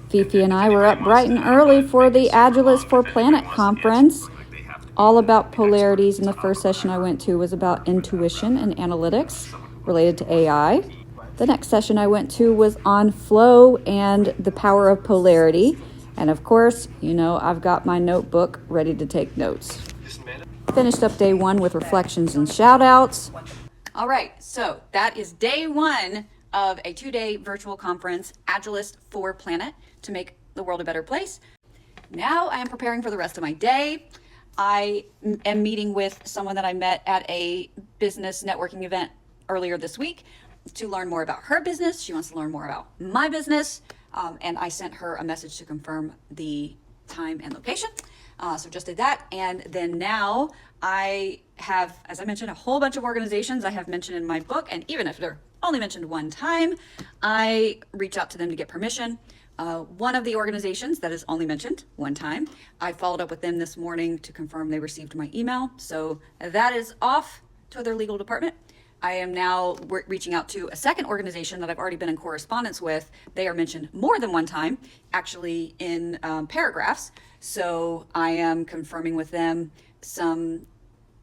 Fifi and I were up bright and early for the Agilists4Planet conference, all about polarities. And the first session I went to was about intuition and analytics related to AI. The next session I went to was on flow and the power of polarity. And of course, I've got my notebook ready to take notes. Finished up day one with reflections and shout-outs. All right, so that is day one of a 2-day virtual conference, Agilist4Planet, to make the world a better place. Now I am preparing for the rest of my day. I am meeting with someone that I met at a business networking event earlier this week to learn more about her business. She wants to learn more about my business. And I sent her a message to confirm the time and location. So just did that. And then now I have, as I mentioned, a whole bunch of organizations I have mentioned in my book. And even if they're only mentioned one time, I reach out to them to get permission. One of the organizations that is only mentioned one time, I followed up with them this morning to confirm they received my email. So that is off to their legal department. I am now reaching out to a second organization that I've already been in correspondence with. They are mentioned more than one time, actually in paragraphs. So I am confirming with them some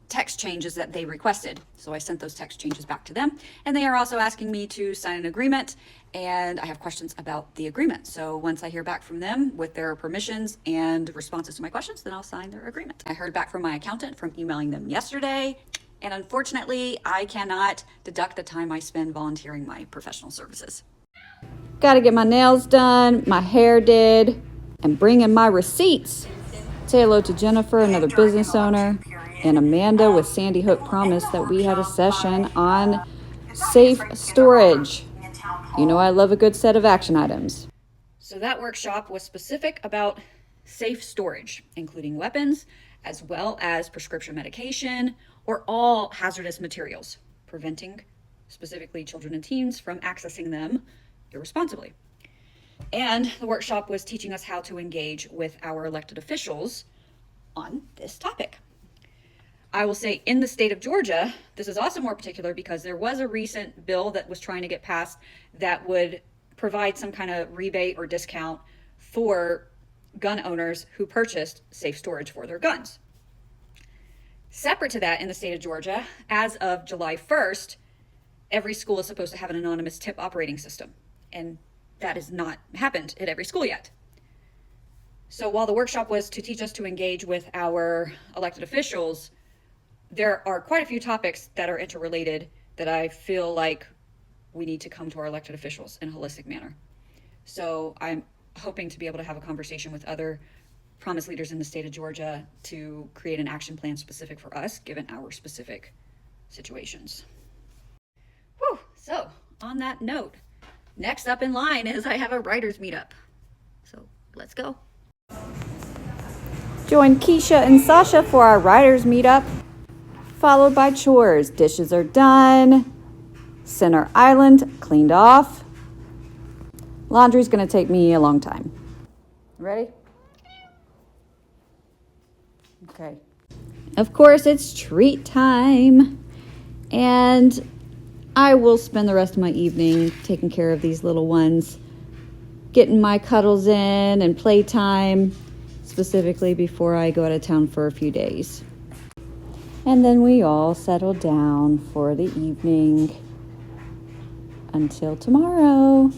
text changes that they requested. So I sent those text changes back to them. And they are also asking me to sign an agreement. And I have questions about the agreement. So once I hear back from them with their permissions and responses to my questions, then I'll sign their agreement. I heard back from my accountant from emailing them yesterday. And unfortunately, I cannot deduct the time I spend volunteering my professional services. Got to get my nails done, my hair did, and bring in my receipts. Say hello to Jennifer, another business owner, and Amanda with Sandy Hook promised that we had a session on safe storage. I love a good set of action items. So that workshop was specific about safe storage, including weapons, as well as prescription medication, or all hazardous materials, preventing specifically children and teens from accessing them irresponsibly. And the workshop was teaching us how to engage with our elected officials on this topic. I will say in the state of Georgia, this is also more particular because there was a recent bill that was trying to get passed that would provide some kind of rebate or discount for gun owners who purchased safe storage for their guns. Separate to that, in the state of Georgia, as of July 1st, every school is supposed to have an anonymous tip operating system. And that has not happened at every school yet. So while the workshop was to teach us to engage with our elected officials, there are quite a few topics that are interrelated that I feel like we need to come to our elected officials in a holistic manner. So I'm hoping to be able to have a conversation with other Promise leaders in the state of Georgia to create an action plan specific for us, given our specific situations. Whew. So on that note, next up in line is I have a writers meetup. So let's go. Join Keisha and Sasha for our writers meetup, followed by chores. Dishes are done. Center island cleaned off. Laundry's going to take me a long time. Ready? Okay. Of course, it's treat time. And I will spend the rest of my evening taking care of these little ones, getting my cuddles in and playtime, specifically before I go out of town for a few days. And then we all settle down for the evening until tomorrow.